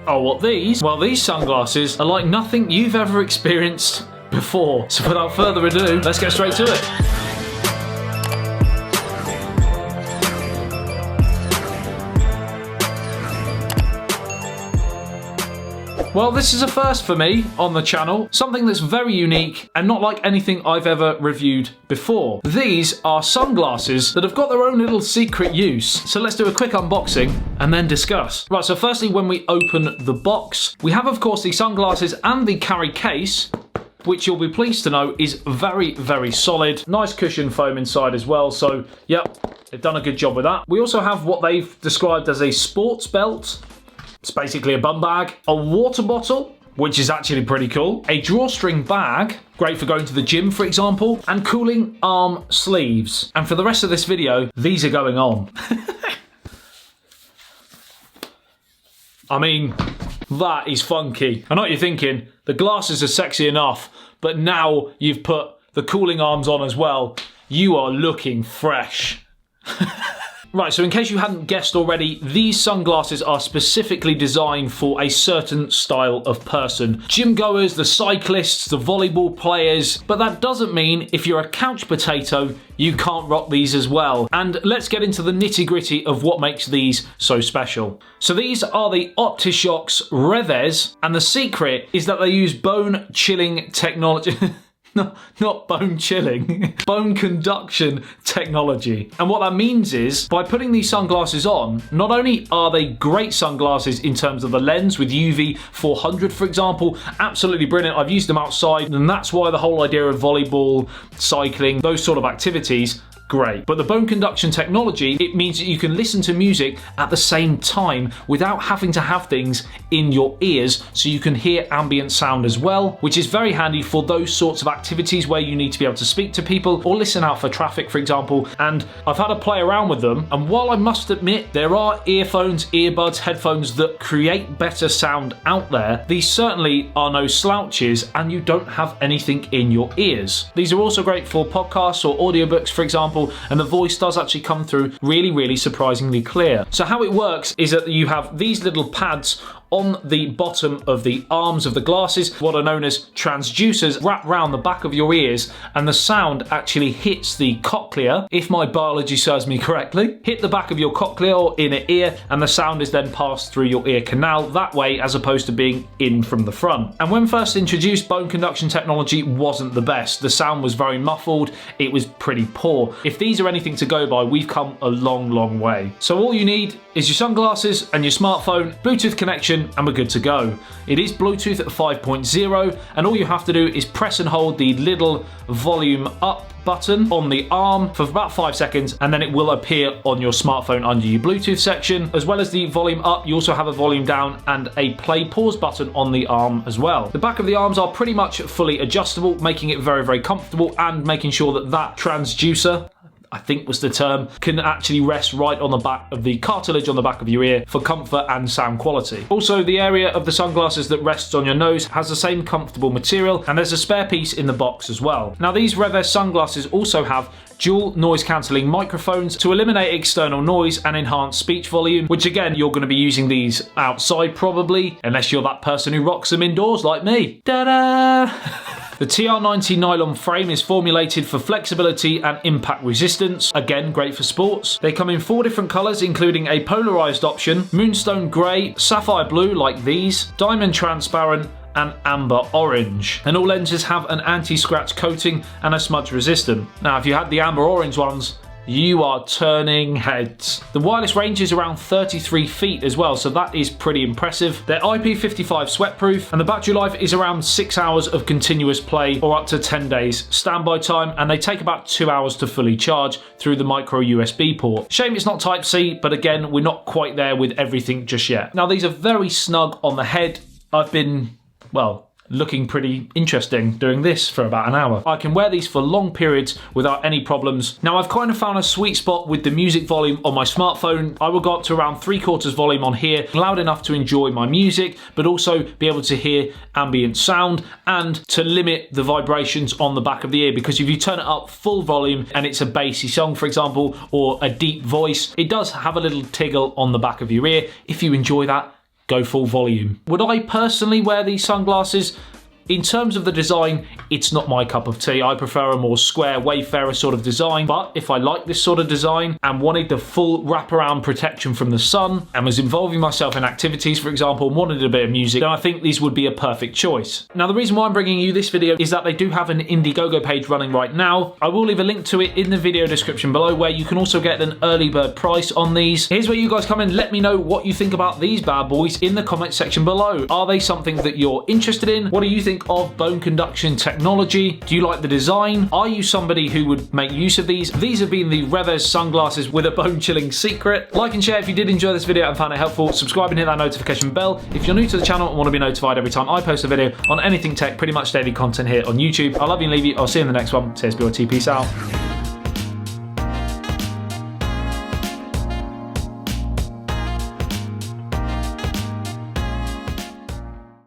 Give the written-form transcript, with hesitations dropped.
Oh, what these? Well, these sunglasses are like nothing you've ever experienced before. So without further ado, let's get straight to it. Well, this is a first for me on the channel, something that's very unique and not like anything I've ever reviewed before. These are sunglasses that have got their own little secret use. So let's do a quick unboxing and then discuss. Right, so firstly, when we open the box, we have, of course, the sunglasses and the carry case, which you'll be pleased to know is very, very solid. Nice cushion foam inside as well. So, yep, they've done a good job with that. We also have what they've described as a sports belt. It's basically a bum bag, a water bottle, which is actually pretty cool, a drawstring bag, great for going to the gym, for example, and cooling arm sleeves. And for the rest of this video, these are going on. I mean, that is funky. I know what you're thinking, the glasses are sexy enough, but now you've put the cooling arms on as well, you are looking fresh. Right, so in case you hadn't guessed already, these sunglasses are specifically designed for a certain style of person. Gym goers, the cyclists, the volleyball players, but that doesn't mean if you're a couch potato, you can't rock these as well. And let's get into the nitty-gritty of what makes these so special. So these are the Optishokz Revvez, and the secret is that they use bone chilling technology. No, not bone chilling, bone conduction technology. And what that means is, by putting these sunglasses on, not only are they great sunglasses in terms of the lens with UV 400, for example, absolutely brilliant. I've used them outside, and that's why the whole idea of volleyball, cycling, those sort of activities, great. But the bone conduction technology, it means that you can listen to music at the same time without having to have things in your ears, so you can hear ambient sound as well, which is very handy for those sorts of activities where you need to be able to speak to people or listen out for traffic, for example. And I've had to play around with them, and while I must admit there are earphones, earbuds, headphones that create better sound out there, these certainly are no slouches, and you don't have anything in your ears. These are also great for podcasts or audiobooks, for example, and the voice does actually come through really, really surprisingly clear. So how it works is that you have these little pads on the bottom of the arms of the glasses, what are known as transducers, wrap around the back of your ears, and the sound actually hits the cochlea, if my biology serves me correctly, hit the back of your cochlea or inner ear, and the sound is then passed through your ear canal that way, as opposed to being in from the front. And when first introduced, bone conduction technology wasn't the best. The sound was very muffled, it was pretty poor. If these are anything to go by, we've come a long, long way. So all you need is your sunglasses and your smartphone, Bluetooth connection, and we're good to go. It is Bluetooth at 5.0, and all you have to do is press and hold the little volume up button on the arm for about 5 seconds, and then it will appear on your smartphone under your Bluetooth section. As well as the volume up, you also have a volume down and a play pause button on the arm as well. The back of the arms are pretty much fully adjustable, making it very, very comfortable, and making sure that that transducer, I think was the term, can actually rest right on the back of the cartilage on the back of your ear for comfort and sound quality. Also, the area of the sunglasses that rests on your nose has the same comfortable material, and there's a spare piece in the box as well. Now, these Revvez sunglasses also have dual noise cancelling microphones to eliminate external noise and enhance speech volume, which again, you're going to be using these outside probably, unless you're that person who rocks them indoors like me. Ta-da! The TR90 nylon frame is formulated for flexibility and impact resistance. Again, great for sports. They come in 4 different colours, including a polarised option, moonstone grey, sapphire blue like these, diamond transparent, and amber orange. And all lenses have an anti-scratch coating and are smudge resistant. Now, if you had the amber orange ones, you are turning heads. The wireless range is around 33 feet as well, so that is pretty impressive. They're IP55 sweatproof, and the battery life is around 6 hours of continuous play or up to 10 days standby time, and they take about 2 hours to fully charge through the micro USB port. Shame it's not Type-C, but again, we're not quite there with everything just yet. Now, these are very snug on the head. I've been, well, looking pretty interesting doing this for about an hour. I can wear these for long periods without any problems. Now, I've kind of found a sweet spot with the music volume on my smartphone. I will go up to around 3/4 volume on here, loud enough to enjoy my music, but also be able to hear ambient sound and to limit the vibrations on the back of the ear, because if you turn it up full volume and it's a bassy song, for example, or a deep voice, it does have a little tiggle on the back of your ear. If you enjoy that, go full volume. Would I personally wear these sunglasses? In terms of the design, it's not my cup of tea. I prefer a more square, Wayfarer sort of design. But if I like this sort of design and wanted the full wraparound protection from the sun and was involving myself in activities, for example, and wanted a bit of music, then I think these would be a perfect choice. Now, the reason why I'm bringing you this video is that they do have an Indiegogo page running right now. I will leave a link to it in the video description below, where you can also get an early bird price on these. Here's where you guys come in. Let me know what you think about these bad boys in the comment section below. Are they something that you're interested in? What do you think of bone conduction technology? Do you like the design? Are you somebody who would make use of these? These have been the Revvez sunglasses with a bone-chilling secret. Like and share if you did enjoy this video and found it helpful. Subscribe and hit that notification bell if you're new to the channel and want to be notified every time I post a video on anything tech. Pretty much daily content here on YouTube. I love you and leave you. I'll see you in the next one. ASBYT, peace out.